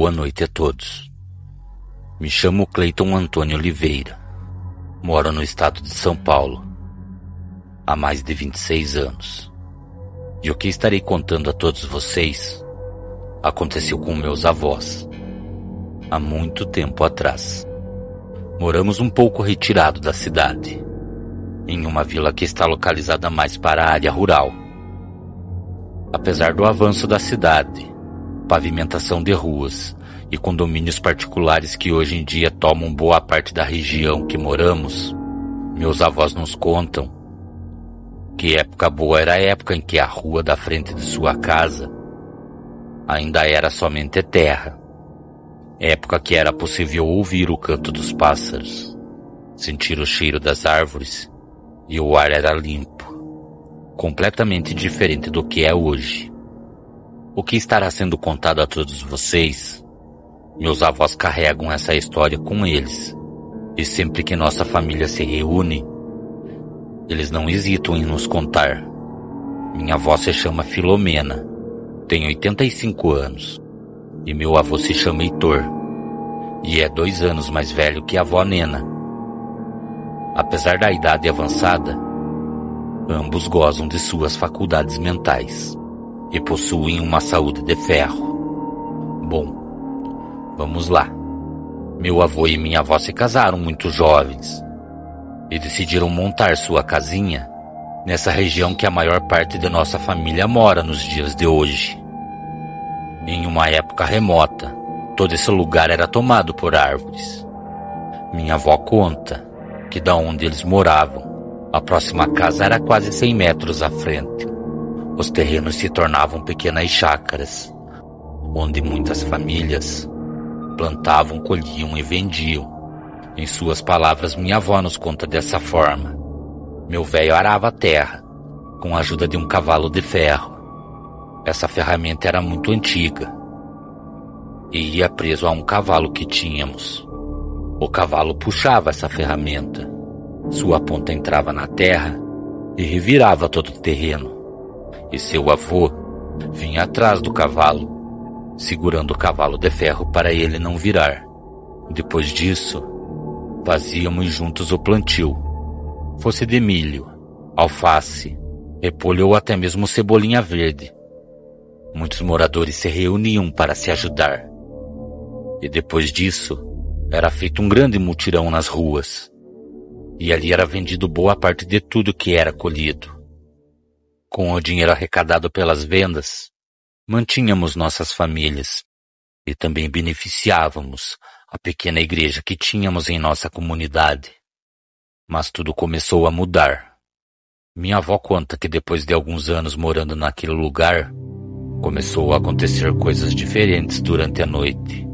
boa noite a todos. Me chamo Cleiton Antônio Oliveira. Moro no estado de São Paulo há mais de 26 anos. E o que estarei contando a todos vocês aconteceu com meus avós há muito tempo atrás. Moramos um pouco retirado da cidade, em uma vila que está localizada mais para a área rural. Apesar do avanço da cidade, pavimentação de ruas e condomínios particulares que hoje em dia tomam boa parte da região que moramos, meus avós nos contam que época boa era a época em que a rua da frente de sua casa ainda era somente terra. Época que era possível ouvir o canto dos pássaros, sentir o cheiro das árvores e o ar era limpo, completamente diferente do que é hoje. O que estará sendo contado a todos vocês, meus avós carregam essa história com eles, e sempre que nossa família se reúne, eles não hesitam em nos contar. Minha avó se chama Filomena, tem 85 anos, e meu avô se chama Heitor, e é 2 anos mais velho que a avó Nena. Apesar da idade avançada, ambos gozam de suas faculdades mentais e possuem uma saúde de ferro. Bom, vamos lá. Meu avô e minha avó se casaram muito jovens e decidiram montar sua casinha nessa região que a maior parte de nossa família mora nos dias de hoje. Em uma época remota, todo esse lugar era tomado por árvores. Minha avó conta que da onde eles moravam, a próxima casa era quase 100 metros à frente. Os terrenos se tornavam pequenas chácaras, onde muitas famílias plantavam, colhiam e vendiam. Em suas palavras, minha avó nos conta dessa forma. Meu velho arava a terra, com a ajuda de um cavalo de ferro. Essa ferramenta era muito antiga e ia preso a um cavalo que tínhamos. O cavalo puxava essa ferramenta. Sua ponta entrava na terra e revirava todo o terreno. E seu avô vinha atrás do cavalo, segurando o cavalo de ferro para ele não virar. Depois disso, fazíamos juntos o plantio, fosse de milho, alface, repolho ou até mesmo cebolinha verde. Muitos moradores se reuniam para se ajudar. E depois disso, era feito um grande mutirão nas ruas. E ali era vendido boa parte de tudo que era colhido. Com o dinheiro arrecadado pelas vendas, mantínhamos nossas famílias e também beneficiávamos a pequena igreja que tínhamos em nossa comunidade. Mas tudo começou a mudar. Minha avó conta que depois de alguns anos morando naquele lugar, começou a acontecer coisas diferentes durante a noite.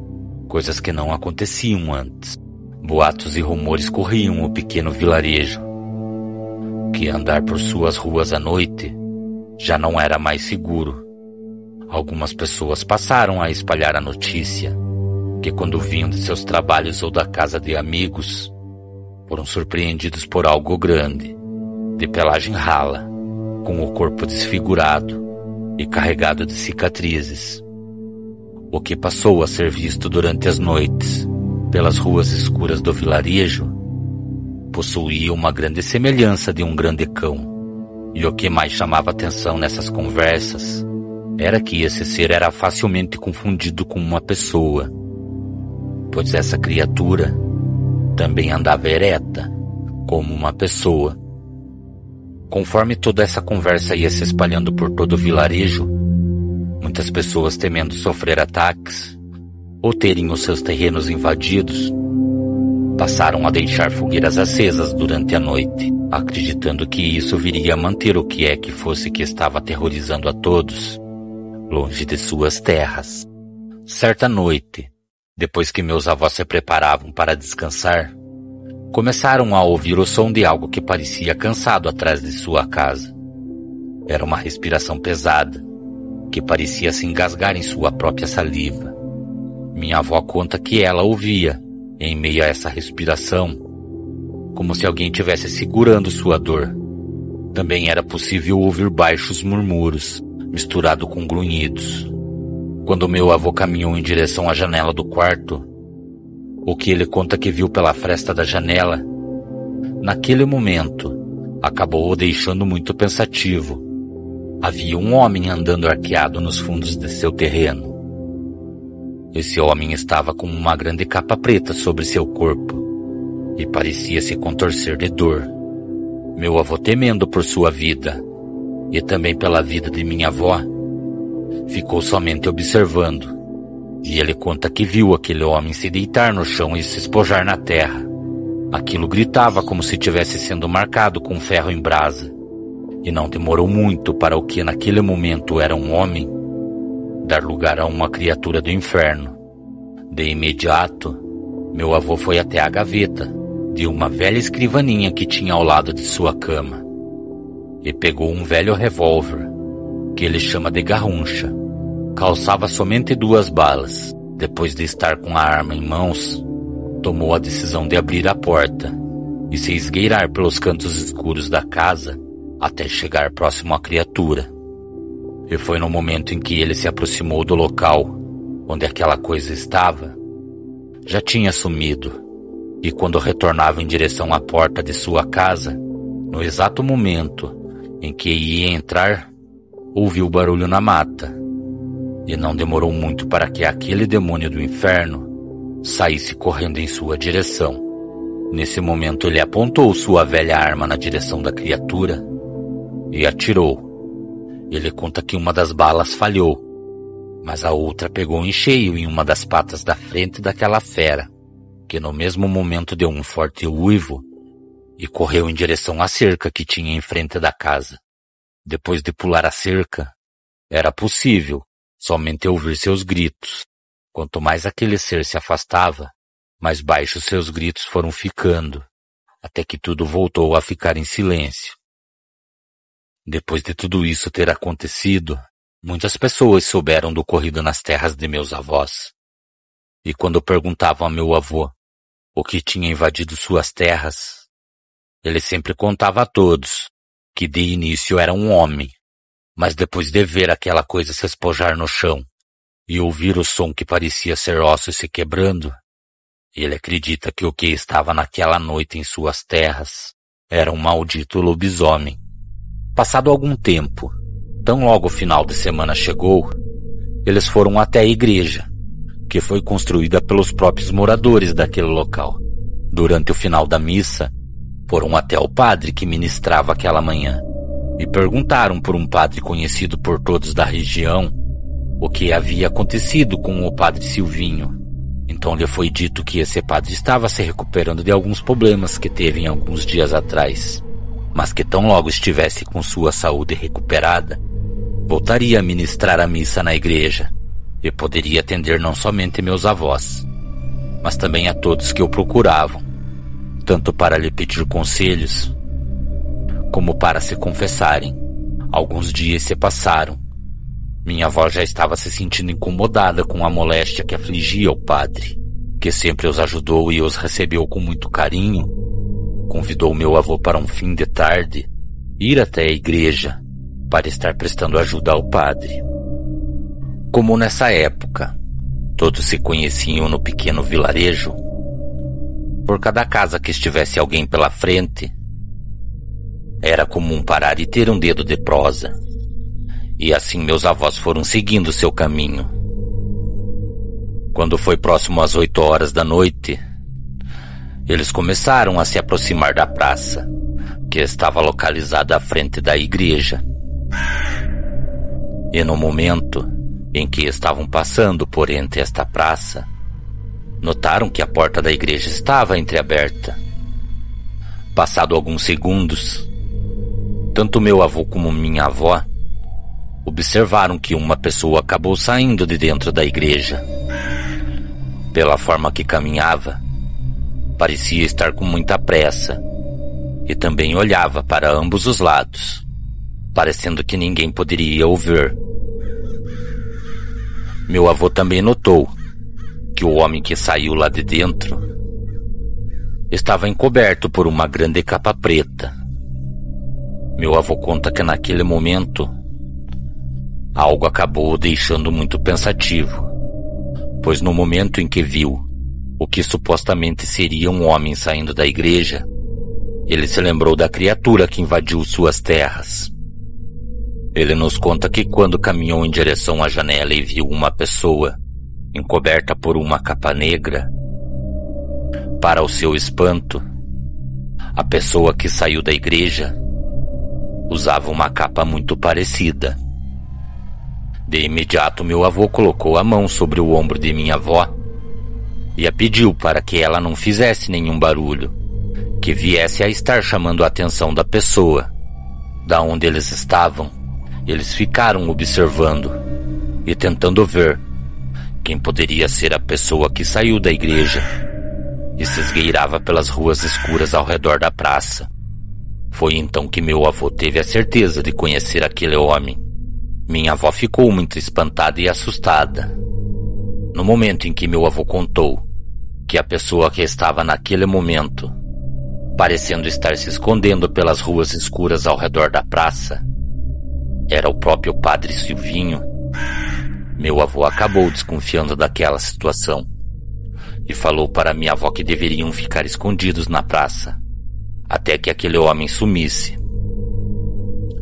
Coisas que não aconteciam antes. Boatos e rumores corriam no pequeno vilarejo, que andar por suas ruas à noite já não era mais seguro. Algumas pessoas passaram a espalhar a notícia que quando vinham de seus trabalhos ou da casa de amigos, foram surpreendidos por algo grande, de pelagem rala, com o corpo desfigurado e carregado de cicatrizes. O que passou a ser visto durante as noites pelas ruas escuras do vilarejo possuía uma grande semelhança de um grande cão. E o que mais chamava atenção nessas conversas era que esse ser era facilmente confundido com uma pessoa, pois essa criatura também andava ereta, como uma pessoa. Conforme toda essa conversa ia se espalhando por todo o vilarejo, muitas pessoas temendo sofrer ataques ou terem os seus terrenos invadidos, passaram a deixar fogueiras acesas durante a noite, acreditando que isso viria a manter o que é que fosse que estava aterrorizando a todos, longe de suas terras. Certa noite, depois que meus avós se preparavam para descansar, começaram a ouvir o som de algo que parecia cansado atrás de sua casa. Era uma respiração pesada, que parecia se engasgar em sua própria saliva. Minha avó conta que ela ouvia, em meio a essa respiração, como se alguém estivesse segurando sua dor. Também era possível ouvir baixos murmúrios, misturado com grunhidos. Quando meu avô caminhou em direção à janela do quarto, o que ele conta que viu pela fresta da janela, naquele momento, acabou o deixando muito pensativo. Havia um homem andando arqueado nos fundos de seu terreno. Esse homem estava com uma grande capa preta sobre seu corpo e parecia se contorcer de dor. Meu avô, temendo por sua vida e também pela vida de minha avó, ficou somente observando, e ele conta que viu aquele homem se deitar no chão e se espojar na terra. Aquilo gritava como se tivesse sendo marcado com ferro em brasa, e não demorou muito para o que naquele momento era um homem dar lugar a uma criatura do inferno. De imediato, meu avô foi até a gaveta de uma velha escrivaninha que tinha ao lado de sua cama e pegou um velho revólver, que ele chama de garruncha. Calçava somente 2 balas. Depois de estar com a arma em mãos, tomou a decisão de abrir a porta e se esgueirar pelos cantos escuros da casa até chegar próximo à criatura. E foi no momento em que ele se aproximou do local onde aquela coisa estava, já tinha sumido, e quando retornava em direção à porta de sua casa, no exato momento em que ia entrar, ouviu barulho na mata, e não demorou muito para que aquele demônio do inferno saísse correndo em sua direção. Nesse momento ele apontou sua velha arma na direção da criatura e atirou. Ele conta que uma das balas falhou, mas a outra pegou em cheio em uma das patas da frente daquela fera, que no mesmo momento deu um forte uivo e correu em direção à cerca que tinha em frente da casa. Depois de pular a cerca, era possível somente ouvir seus gritos. Quanto mais aquele ser se afastava, mais baixos seus gritos foram ficando, até que tudo voltou a ficar em silêncio. Depois de tudo isso ter acontecido, muitas pessoas souberam do ocorrido nas terras de meus avós. E quando perguntavam a meu avô o que tinha invadido suas terras, ele sempre contava a todos que de início era um homem, mas depois de ver aquela coisa se espojar no chão e ouvir o som que parecia ser ossos se quebrando, ele acredita que o que estava naquela noite em suas terras era um maldito lobisomem. Passado algum tempo, tão logo o final de semana chegou, eles foram até a igreja, que foi construída pelos próprios moradores daquele local. Durante o final da missa, foram até o padre que ministrava aquela manhã e perguntaram por um padre conhecido por todos da região o que havia acontecido com o padre Silvinho. Então lhe foi dito que esse padre estava se recuperando de alguns problemas que teve em alguns dias atrás, mas que tão logo estivesse com sua saúde recuperada, voltaria a ministrar a missa na igreja e poderia atender não somente meus avós, mas também a todos que o procuravam, tanto para lhe pedir conselhos, como para se confessarem. Alguns dias se passaram. Minha avó já estava se sentindo incomodada com a moléstia que afligia o padre, que sempre os ajudou e os recebeu com muito carinho. Convidou meu avô para um fim de tarde ir até a igreja para estar prestando ajuda ao padre. Como nessa época todos se conheciam no pequeno vilarejo, por cada casa que estivesse alguém pela frente, era comum parar e ter um dedo de prosa. E assim meus avós foram seguindo seu caminho. Quando foi próximo às 8 horas da noite, eles começaram a se aproximar da praça, que estava localizada à frente da igreja. E no momento em que estavam passando por entre esta praça, notaram que a porta da igreja estava entreaberta. Passado alguns segundos, tanto meu avô como minha avó observaram que uma pessoa acabou saindo de dentro da igreja. Pela forma que caminhava, parecia estar com muita pressa e também olhava para ambos os lados, parecendo que ninguém poderia o ver. Meu avô também notou que o homem que saiu lá de dentro estava encoberto por uma grande capa preta. Meu avô conta que naquele momento Algo acabou o deixando muito pensativo, pois no momento em que viu o que supostamente seria um homem saindo da igreja, ele se lembrou da criatura que invadiu suas terras. Ele nos conta que quando caminhou em direção à janela e viu uma pessoa encoberta por uma capa negra, para o seu espanto, a pessoa que saiu da igreja usava uma capa muito parecida. De imediato, meu avô colocou a mão sobre o ombro de minha avó e a pediu para que ela não fizesse nenhum barulho, que viesse a estar chamando a atenção da pessoa. Da onde eles estavam, eles ficaram observando e tentando ver quem poderia ser a pessoa que saiu da igreja e se esgueirava pelas ruas escuras ao redor da praça. Foi então que meu avô teve a certeza de conhecer aquele homem. Minha avó ficou muito espantada e assustada. No momento em que meu avô contou que a pessoa que estava naquele momento, parecendo estar se escondendo pelas ruas escuras ao redor da praça, era o próprio padre Silvinho, meu avô acabou desconfiando daquela situação e falou para minha avó que deveriam ficar escondidos na praça até que aquele homem sumisse.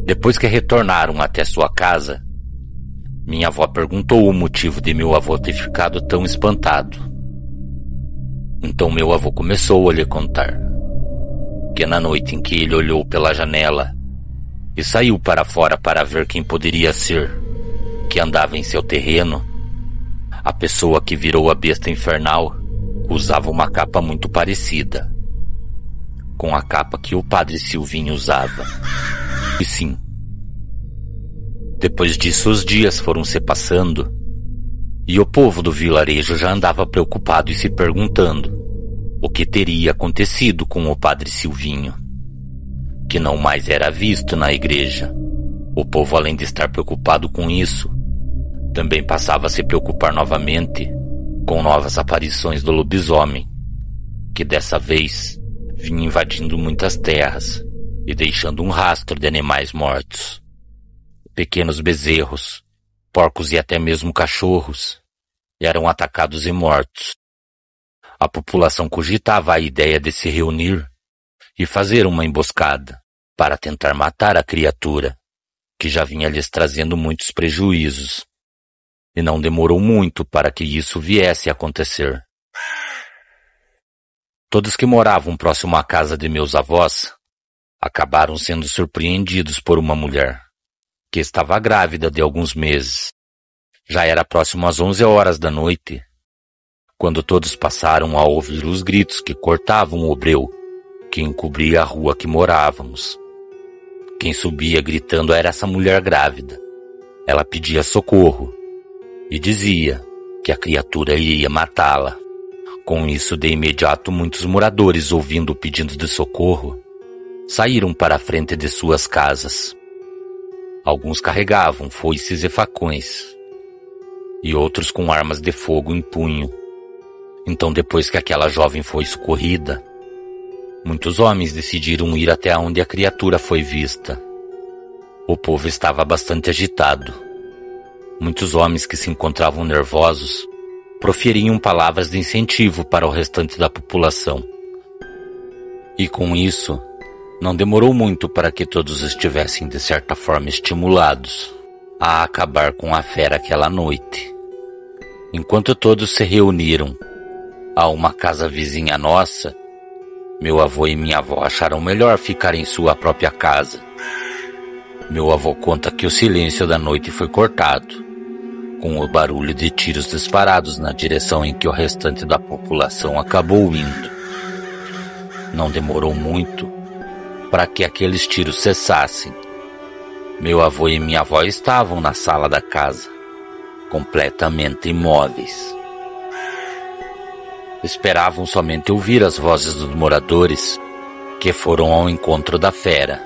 Depois que retornaram até sua casa, minha avó perguntou o motivo de meu avô ter ficado tão espantado. Então meu avô começou a lhe contar que na noite em que ele olhou pela janela e saiu para fora para ver quem poderia ser que andava em seu terreno, a pessoa que virou a besta infernal usava uma capa muito parecida com a capa que o padre Silvinho usava. E sim, depois disso os dias foram se passando e o povo do vilarejo já andava preocupado e se perguntando o que teria acontecido com o padre Silvinho, que não mais era visto na igreja. O povo, além de estar preocupado com isso, também passava a se preocupar novamente com novas aparições do lobisomem, que dessa vez vinha invadindo muitas terras e deixando um rastro de animais mortos. Pequenos bezerros, porcos e até mesmo cachorros eram atacados e mortos. A população cogitava a ideia de se reunir e fazer uma emboscada para tentar matar a criatura, que já vinha lhes trazendo muitos prejuízos. E não demorou muito para que isso viesse a acontecer. Todos que moravam próximo à casa de meus avós acabaram sendo surpreendidos por uma mulher que estava grávida de alguns meses. Já era próximo às 11 horas da noite, quando todos passaram a ouvir os gritos que cortavam o breu que encobria a rua que morávamos. Quem subia gritando era essa mulher grávida. Ela pedia socorro e dizia que a criatura iria matá-la. Com isso, de imediato, muitos moradores, ouvindo o pedido de socorro, saíram para a frente de suas casas. Alguns carregavam foices e facões, e outros com armas de fogo em punho. Então, depois que aquela jovem foi socorrida, muitos homens decidiram ir até onde a criatura foi vista. O povo estava bastante agitado. Muitos homens que se encontravam nervosos proferiam palavras de incentivo para o restante da população. E com isso, não demorou muito para que todos estivessem de certa forma estimulados a acabar com a fera aquela noite. Enquanto todos se reuniram a uma casa vizinha nossa, meu avô e minha avó acharam melhor ficar em sua própria casa. Meu avô conta que o silêncio da noite foi cortado com o barulho de tiros disparados na direção em que o restante da população acabou indo. Não demorou muito para que aqueles tiros cessassem. Meu avô e minha avó estavam na sala da casa, completamente imóveis. Esperavam somente ouvir as vozes dos moradores que foram ao encontro da fera.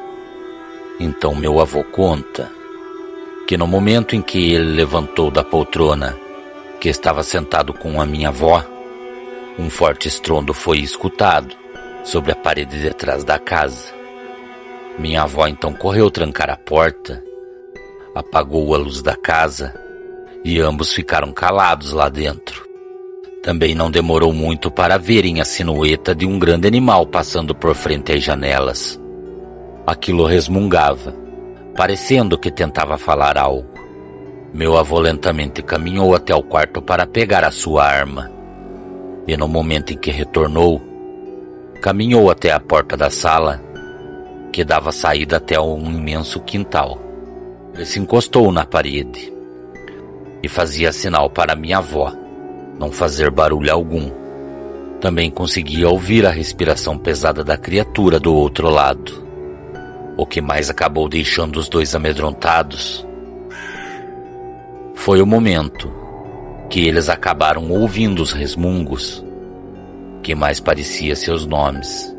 Então meu avô conta que no momento em que ele levantou da poltrona que estava sentado com a minha avó, um forte estrondo foi escutado sobre a parede de trás da casa. Minha avó então correu trancar a porta, apagou a luz da casa e ambos ficaram calados lá dentro. Também não demorou muito para verem a silhueta de um grande animal passando por frente às janelas. Aquilo resmungava, parecendo que tentava falar algo. Meu avô lentamente caminhou até o quarto para pegar a sua arma. E no momento em que retornou, caminhou até a porta da sala, que dava saída até um imenso quintal. Ele se encostou na parede e fazia sinal para minha avó não fazer barulho algum. Também conseguia ouvir a respiração pesada da criatura do outro lado. O que mais acabou deixando os dois amedrontados foi o momento que eles acabaram ouvindo os resmungos, que mais parecia seus nomes.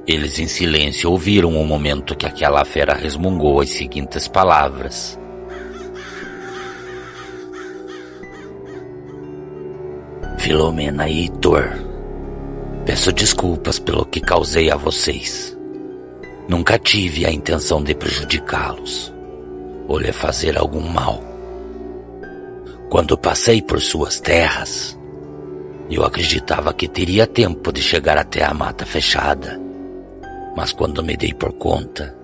Eles em silêncio ouviram o momento que aquela fera resmungou as seguintes palavras: Filomena e Heitor, peço desculpas pelo que causei a vocês. Nunca tive a intenção de prejudicá-los ou lhe fazer algum mal. Quando passei por suas terras, eu acreditava que teria tempo de chegar até a mata fechada, mas quando me dei por conta,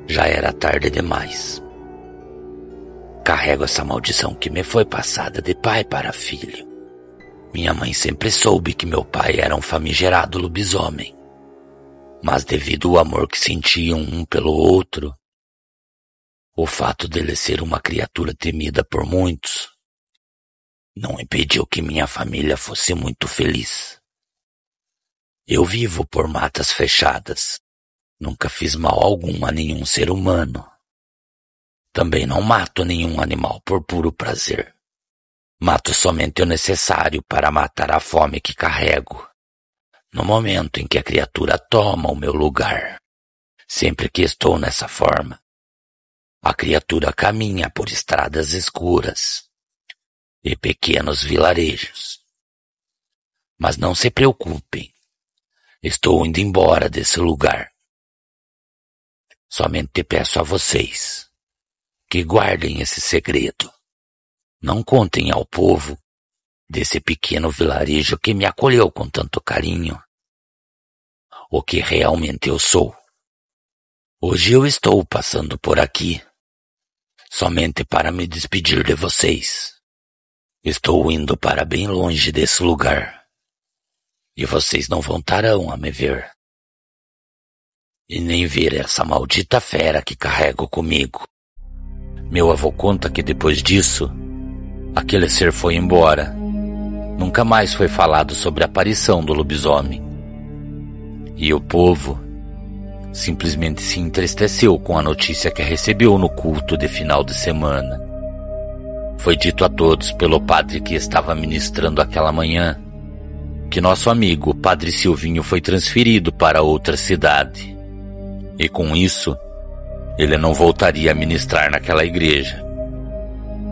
já era tarde demais. Carrego essa maldição que me foi passada de pai para filho. Minha mãe sempre soube que meu pai era um famigerado lobisomem, mas devido ao amor que sentiam um pelo outro, o fato dele ser uma criatura temida por muitos não impediu que minha família fosse muito feliz. Eu vivo por matas fechadas, nunca fiz mal algum a nenhum ser humano. Também não mato nenhum animal por puro prazer. Mato somente o necessário para matar a fome que carrego, no momento em que a criatura toma o meu lugar. Sempre que estou nessa forma, a criatura caminha por estradas escuras e pequenos vilarejos. Mas não se preocupem, estou indo embora desse lugar. Somente peço a vocês que guardem esse segredo. Não contem ao povo desse pequeno vilarejo que me acolheu com tanto carinho o que realmente eu sou. Hoje eu estou passando por aqui somente para me despedir de vocês. Estou indo para bem longe desse lugar e vocês não voltarão a me ver e nem ver essa maldita fera que carrego comigo. Meu avô conta que depois disso, aquele ser foi embora. Nunca mais foi falado sobre a aparição do lobisomem. E o povo simplesmente se entristeceu com a notícia que recebeu no culto de final de semana. Foi dito a todos pelo padre que estava ministrando aquela manhã que nosso amigo, o padre Silvinho, foi transferido para outra cidade. E com isso, ele não voltaria a ministrar naquela igreja.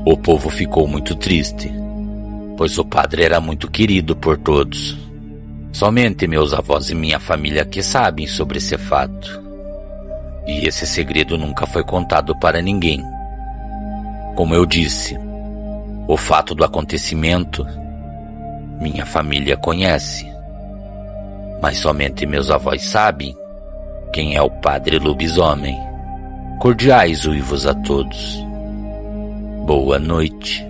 O povo ficou muito triste, pois o padre era muito querido por todos. Somente meus avós e minha família que sabem sobre esse fato. E esse segredo nunca foi contado para ninguém. Como eu disse, o fato do acontecimento, minha família conhece. Mas somente meus avós sabem quem é o padre lobisomem. Cordiais uivos a todos. Boa noite.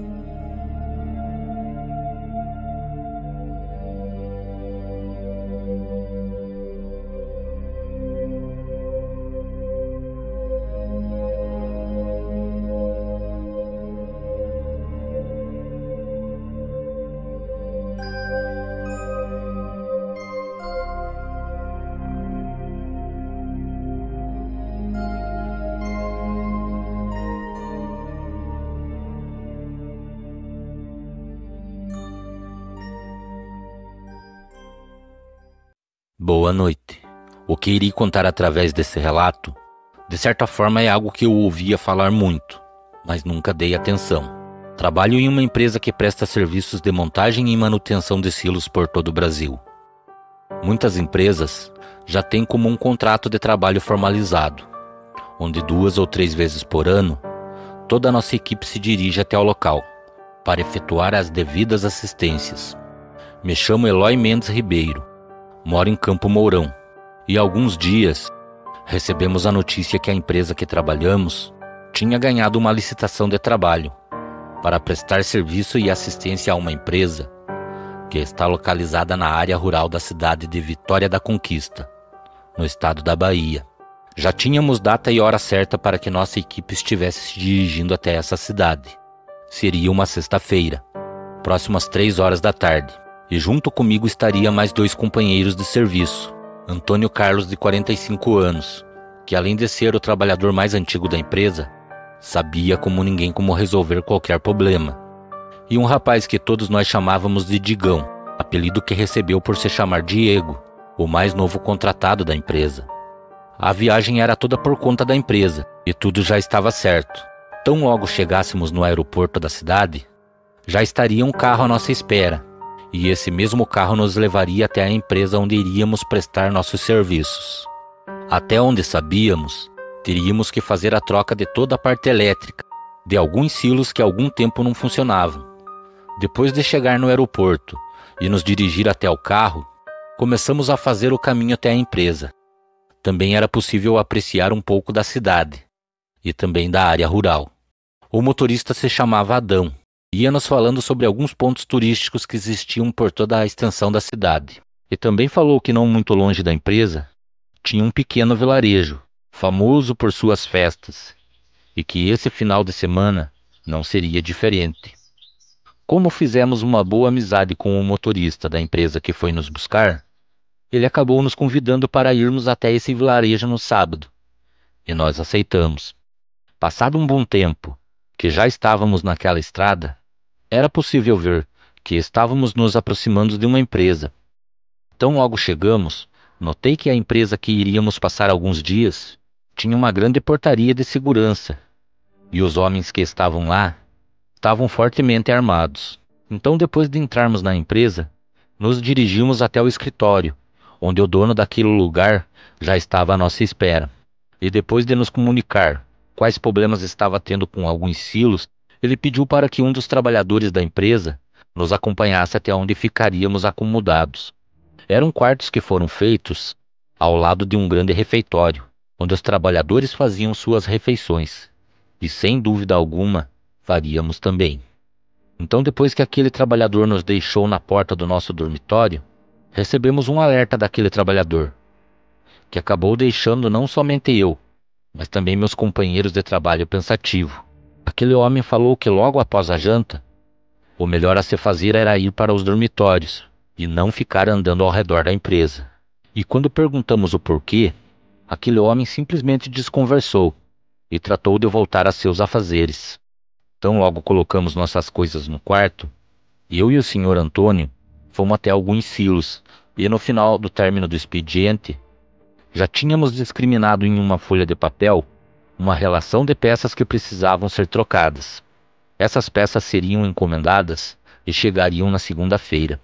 Boa noite. O que irei contar através desse relato, de certa forma é algo que eu ouvia falar muito, mas nunca dei atenção. Trabalho em uma empresa que presta serviços de montagem e manutenção de silos por todo o Brasil. Muitas empresas já têm como um contrato de trabalho formalizado, onde 2 ou 3 vezes por ano, toda a nossa equipe se dirige até o local, para efetuar as devidas assistências. Me chamo Eloy Mendes Ribeiro, moro em Campo Mourão, e há alguns dias recebemos a notícia que a empresa que trabalhamos tinha ganhado uma licitação de trabalho para prestar serviço e assistência a uma empresa que está localizada na área rural da cidade de Vitória da Conquista, no estado da Bahia. Já tínhamos data e hora certa para que nossa equipe estivesse se dirigindo até essa cidade. Seria uma sexta-feira, próximo às 3 horas da tarde, e junto comigo estaria mais 2 companheiros de serviço. Antônio Carlos, de 45 anos, que além de ser o trabalhador mais antigo da empresa, sabia como ninguém como resolver qualquer problema. E um rapaz que todos nós chamávamos de Digão, apelido que recebeu por se chamar Diego, o mais novo contratado da empresa. A viagem era toda por conta da empresa, e tudo já estava certo. Tão logo chegássemos no aeroporto da cidade, já estaria um carro à nossa espera, e esse mesmo carro nos levaria até a empresa onde iríamos prestar nossos serviços. Até onde sabíamos, teríamos que fazer a troca de toda a parte elétrica, de alguns silos que há algum tempo não funcionavam. Depois de chegar no aeroporto e nos dirigir até o carro, começamos a fazer o caminho até a empresa. Também era possível apreciar um pouco da cidade, e também da área rural. O motorista se chamava Adão, ia nos falando sobre alguns pontos turísticos que existiam por toda a extensão da cidade. E também falou que não muito longe da empresa, tinha um pequeno vilarejo, famoso por suas festas, e que esse final de semana não seria diferente. Como fizemos uma boa amizade com o motorista da empresa que foi nos buscar, ele acabou nos convidando para irmos até esse vilarejo no sábado, e nós aceitamos. Passado um bom tempo, que já estávamos naquela estrada, era possível ver que estávamos nos aproximando de uma empresa. Tão logo chegamos, notei que a empresa que iríamos passar alguns dias tinha uma grande portaria de segurança, e os homens que estavam lá estavam fortemente armados. Então, depois de entrarmos na empresa, nos dirigimos até o escritório, onde o dono daquele lugar já estava à nossa espera. E depois de nos comunicar quais problemas estava tendo com alguns silos, ele pediu para que um dos trabalhadores da empresa nos acompanhasse até onde ficaríamos acomodados. Eram quartos que foram feitos ao lado de um grande refeitório, onde os trabalhadores faziam suas refeições, e sem dúvida alguma, faríamos também. Então, depois que aquele trabalhador nos deixou na porta do nosso dormitório, recebemos um alerta daquele trabalhador, que acabou deixando não somente eu, mas também meus companheiros de trabalho pensativo. Aquele homem falou que logo após a janta, o melhor a se fazer era ir para os dormitórios e não ficar andando ao redor da empresa. E quando perguntamos o porquê, aquele homem simplesmente desconversou e tratou de voltar a seus afazeres. Então logo colocamos nossas coisas no quarto, eu e o senhor Antônio fomos até alguns silos, e no final do término do expediente, já tínhamos discriminado em uma folha de papel uma relação de peças que precisavam ser trocadas. Essas peças seriam encomendadas e chegariam na segunda-feira.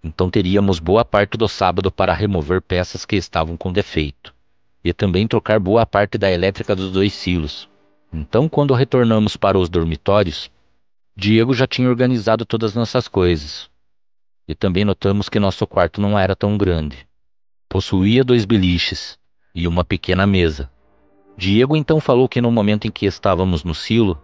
Então teríamos boa parte do sábado para remover peças que estavam com defeito, e também trocar boa parte da elétrica dos 2 silos. Então, quando retornamos para os dormitórios, Diego já tinha organizado todas nossas coisas. E também notamos que nosso quarto não era tão grande. Possuía 2 beliches e uma pequena mesa. Diego então falou que no momento em que estávamos no silo,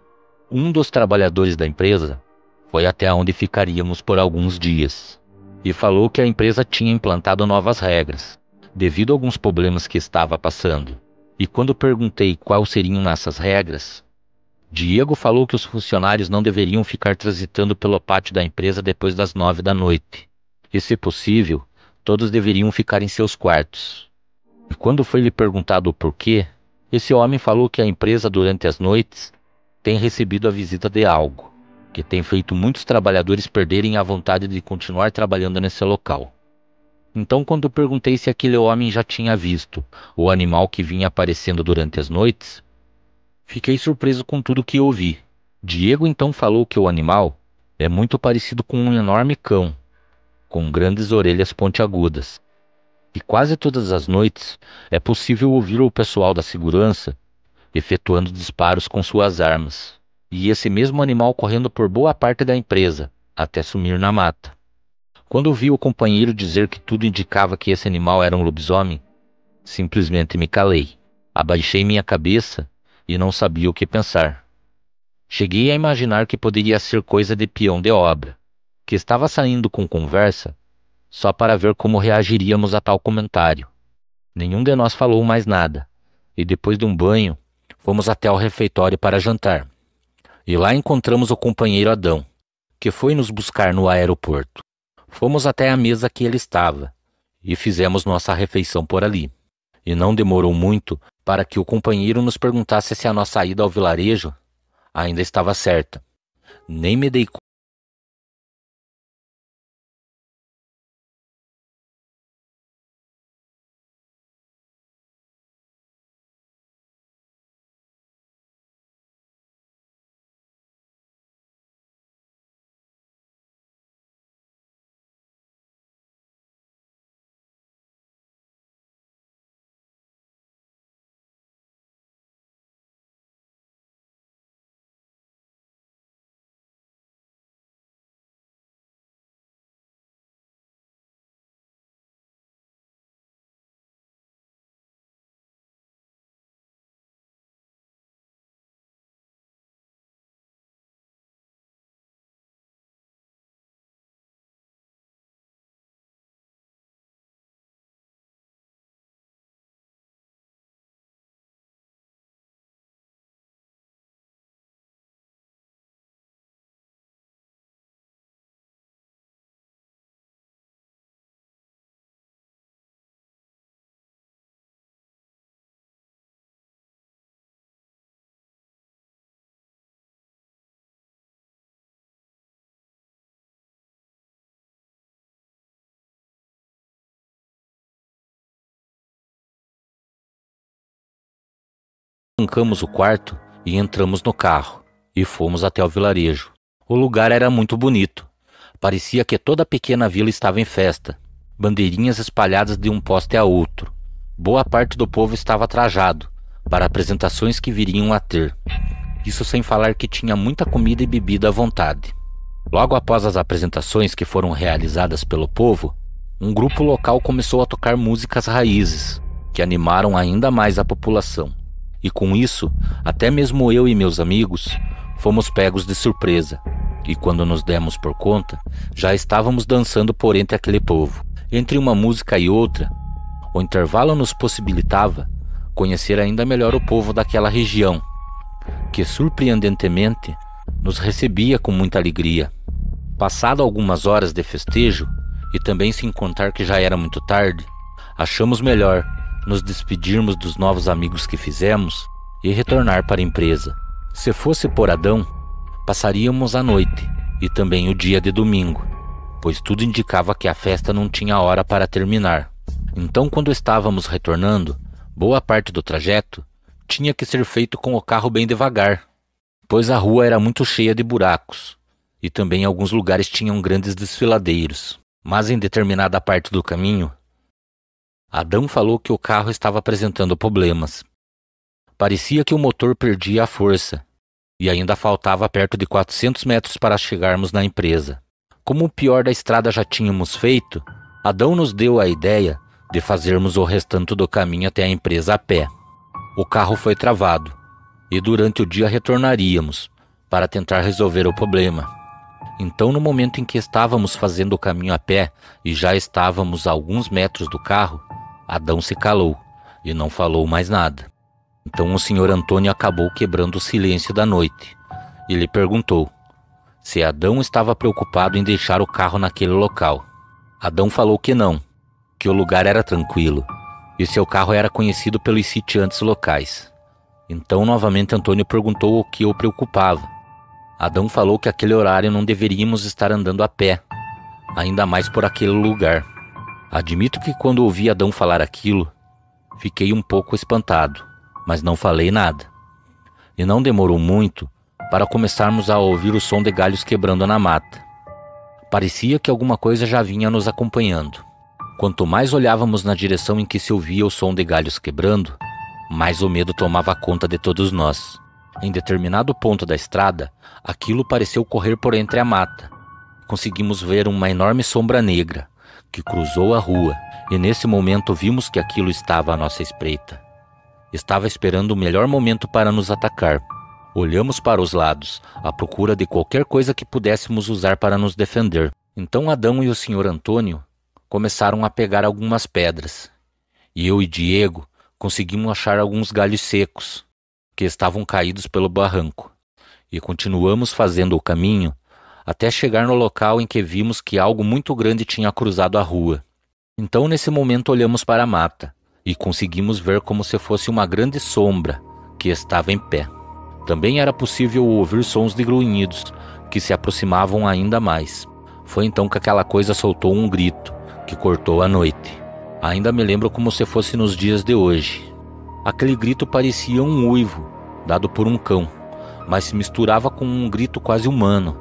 um dos trabalhadores da empresa foi até onde ficaríamos por alguns dias. E falou que a empresa tinha implantado novas regras, devido a alguns problemas que estava passando. E quando perguntei quais seriam essas regras, Diego falou que os funcionários não deveriam ficar transitando pelo pátio da empresa depois das 9 da noite. E, se possível, todos deveriam ficar em seus quartos. E quando foi lhe perguntado o porquê, esse homem falou que a empresa durante as noites tem recebido a visita de algo, que tem feito muitos trabalhadores perderem a vontade de continuar trabalhando nesse local. Então, quando perguntei se aquele homem já tinha visto o animal que vinha aparecendo durante as noites, fiquei surpreso com tudo que ouvi. Diego então falou que o animal é muito parecido com um enorme cão, com grandes orelhas pontiagudas. E quase todas as noites é possível ouvir o pessoal da segurança efetuando disparos com suas armas, e esse mesmo animal correndo por boa parte da empresa, até sumir na mata. Quando vi o companheiro dizer que tudo indicava que esse animal era um lobisomem, simplesmente me calei. Abaixei minha cabeça e não sabia o que pensar. Cheguei a imaginar que poderia ser coisa de peão de obra, que estava saindo com conversa só para ver como reagiríamos a tal comentário. Nenhum de nós falou mais nada, e depois de um banho, fomos até ao refeitório para jantar. E lá encontramos o companheiro Adão, que foi nos buscar no aeroporto. Fomos até a mesa que ele estava, e fizemos nossa refeição por ali. E não demorou muito para que o companheiro nos perguntasse se a nossa ida ao vilarejo ainda estava certa. Nem me dei conta. Trancamos o quarto e entramos no carro, e fomos até o vilarejo. O lugar era muito bonito. Parecia que toda a pequena vila estava em festa, bandeirinhas espalhadas de um poste a outro. Boa parte do povo estava trajado, para apresentações que viriam a ter. Isso sem falar que tinha muita comida e bebida à vontade. Logo após as apresentações que foram realizadas pelo povo, um grupo local começou a tocar músicas raízes, que animaram ainda mais a população. E com isso, até mesmo eu e meus amigos fomos pegos de surpresa. E quando nos demos por conta, já estávamos dançando por entre aquele povo. Entre uma música e outra, o intervalo nos possibilitava conhecer ainda melhor o povo daquela região, que surpreendentemente nos recebia com muita alegria. Passado algumas horas de festejo, e também sem contar que já era muito tarde, achamos melhor nos despedirmos dos novos amigos que fizemos e retornar para a empresa. Se fosse por Adão, passaríamos a noite e também o dia de domingo, pois tudo indicava que a festa não tinha hora para terminar. Então, quando estávamos retornando, boa parte do trajeto tinha que ser feito com o carro bem devagar, pois a rua era muito cheia de buracos e também alguns lugares tinham grandes desfiladeiros. Mas em determinada parte do caminho, Adão falou que o carro estava apresentando problemas. Parecia que o motor perdia a força, e ainda faltava perto de 400 metros para chegarmos na empresa. Como o pior da estrada já tínhamos feito, Adão nos deu a ideia de fazermos o restante do caminho até a empresa a pé. O carro foi travado, e durante o dia retornaríamos, para tentar resolver o problema. Então, no momento em que estávamos fazendo o caminho a pé e já estávamos a alguns metros do carro, Adão se calou e não falou mais nada. Então o senhor Antônio acabou quebrando o silêncio da noite e lhe perguntou se Adão estava preocupado em deixar o carro naquele local. Adão falou que não, que o lugar era tranquilo e seu carro era conhecido pelos sitiantes locais. Então novamente Antônio perguntou o que o preocupava. Adão falou que aquele horário não deveríamos estar andando a pé, ainda mais por aquele lugar. Admito que quando ouvi Adão falar aquilo, fiquei um pouco espantado, mas não falei nada. E não demorou muito para começarmos a ouvir o som de galhos quebrando na mata. Parecia que alguma coisa já vinha nos acompanhando. Quanto mais olhávamos na direção em que se ouvia o som de galhos quebrando, mais o medo tomava conta de todos nós. Em determinado ponto da estrada, aquilo pareceu correr por entre a mata. Conseguimos ver uma enorme sombra negra que cruzou a rua, e nesse momento vimos que aquilo estava à nossa espreita. Estava esperando o melhor momento para nos atacar. Olhamos para os lados, à procura de qualquer coisa que pudéssemos usar para nos defender. Então Adão e o Sr. Antônio começaram a pegar algumas pedras, e eu e Diego conseguimos achar alguns galhos secos que estavam caídos pelo barranco, e continuamos fazendo o caminho até chegar no local em que vimos que algo muito grande tinha cruzado a rua. Então nesse momento olhamos para a mata e conseguimos ver como se fosse uma grande sombra que estava em pé. Também era possível ouvir sons de grunhidos que se aproximavam ainda mais. Foi então que aquela coisa soltou um grito que cortou a noite. Ainda me lembro como se fosse nos dias de hoje. Aquele grito parecia um uivo dado por um cão, mas se misturava com um grito quase humano.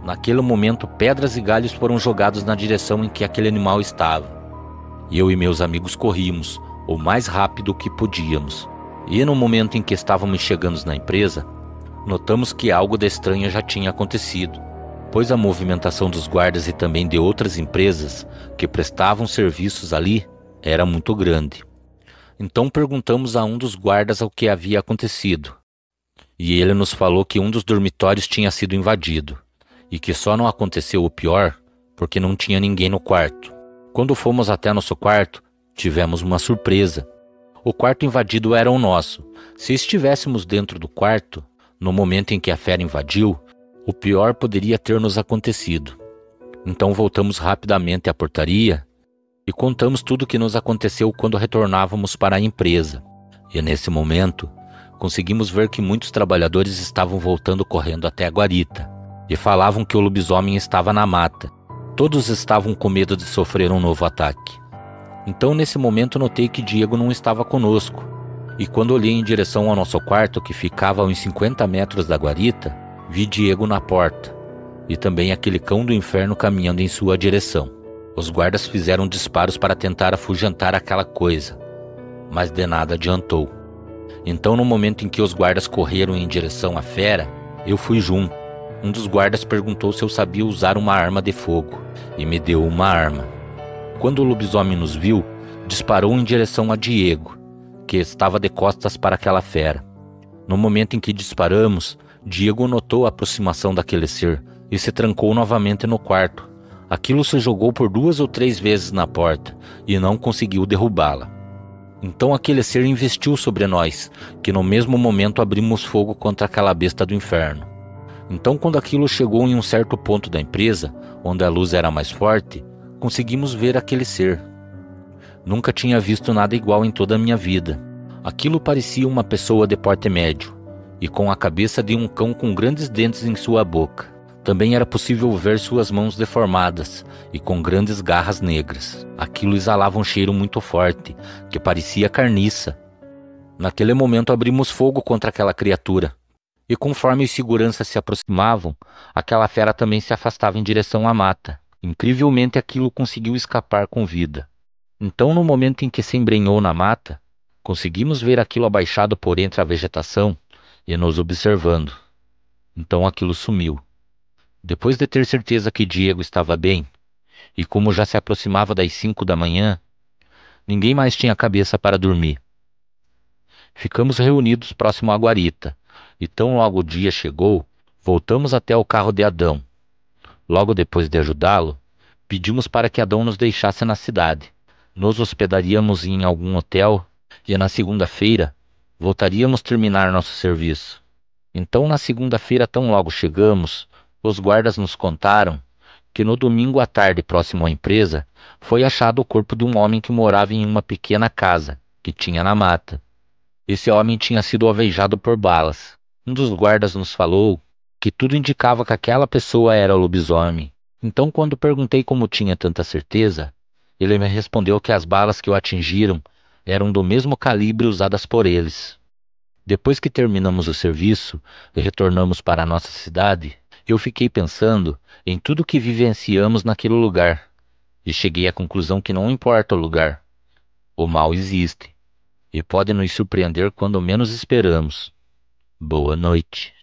Naquele momento, pedras e galhos foram jogados na direção em que aquele animal estava. Eu e meus amigos corrimos o mais rápido que podíamos. E no momento em que estávamos chegando na empresa, notamos que algo de estranho já tinha acontecido, pois a movimentação dos guardas e também de outras empresas que prestavam serviços ali era muito grande. Então perguntamos a um dos guardas o que havia acontecido, e ele nos falou que um dos dormitórios tinha sido invadido, e que só não aconteceu o pior porque não tinha ninguém no quarto. Quando fomos até nosso quarto, tivemos uma surpresa. O quarto invadido era o nosso. Se estivéssemos dentro do quarto, no momento em que a fera invadiu, o pior poderia ter nos acontecido. Então voltamos rapidamente à portaria e contamos tudo o que nos aconteceu quando retornávamos para a empresa. E nesse momento, conseguimos ver que muitos trabalhadores estavam voltando correndo até a guarita e falavam que o lobisomem estava na mata. Todos estavam com medo de sofrer um novo ataque. Então nesse momento notei que Diego não estava conosco, e quando olhei em direção ao nosso quarto, que ficava a uns 50 metros da guarita, vi Diego na porta, e também aquele cão do inferno caminhando em sua direção. Os guardas fizeram disparos para tentar afugentar aquela coisa, mas de nada adiantou. Então no momento em que os guardas correram em direção à fera, eu fui junto. Um dos guardas perguntou se eu sabia usar uma arma de fogo, e me deu uma arma. Quando o lobisomem nos viu, disparou em direção a Diego, que estava de costas para aquela fera. No momento em que disparamos, Diego notou a aproximação daquele ser e se trancou novamente no quarto. Aquilo se jogou por 2 ou 3 vezes na porta e não conseguiu derrubá-la. Então aquele ser investiu sobre nós, que no mesmo momento abrimos fogo contra aquela besta do inferno. Então quando aquilo chegou em um certo ponto da empresa, onde a luz era mais forte, conseguimos ver aquele ser. Nunca tinha visto nada igual em toda a minha vida. Aquilo parecia uma pessoa de porte médio, e com a cabeça de um cão com grandes dentes em sua boca. Também era possível ver suas mãos deformadas e com grandes garras negras. Aquilo exalava um cheiro muito forte, que parecia carniça. Naquele momento abrimos fogo contra aquela criatura, e conforme os seguranças se aproximavam, aquela fera também se afastava em direção à mata. Incrivelmente aquilo conseguiu escapar com vida. Então no momento em que se embrenhou na mata, conseguimos ver aquilo abaixado por entre a vegetação e nos observando. Então aquilo sumiu. Depois de ter certeza que Diego estava bem, e como já se aproximava das 5 da manhã, ninguém mais tinha cabeça para dormir. Ficamos reunidos próximo à guarita, e tão logo o dia chegou, voltamos até o carro de Adão. Logo depois de ajudá-lo, pedimos para que Adão nos deixasse na cidade. Nos hospedaríamos em algum hotel e na segunda-feira voltaríamos terminar nosso serviço. Então na segunda-feira, tão logo chegamos, os guardas nos contaram que no domingo à tarde, próximo à empresa, foi achado o corpo de um homem que morava em uma pequena casa que tinha na mata. Esse homem tinha sido alvejado por balas. Um dos guardas nos falou que tudo indicava que aquela pessoa era o lobisomem. Então, quando perguntei como tinha tanta certeza, ele me respondeu que as balas que o atingiram eram do mesmo calibre usadas por eles. Depois que terminamos o serviço e retornamos para a nossa cidade, eu fiquei pensando em tudo que vivenciamos naquele lugar e cheguei à conclusão que não importa o lugar, o mal existe. e pode nos surpreender quando menos esperamos. Boa noite.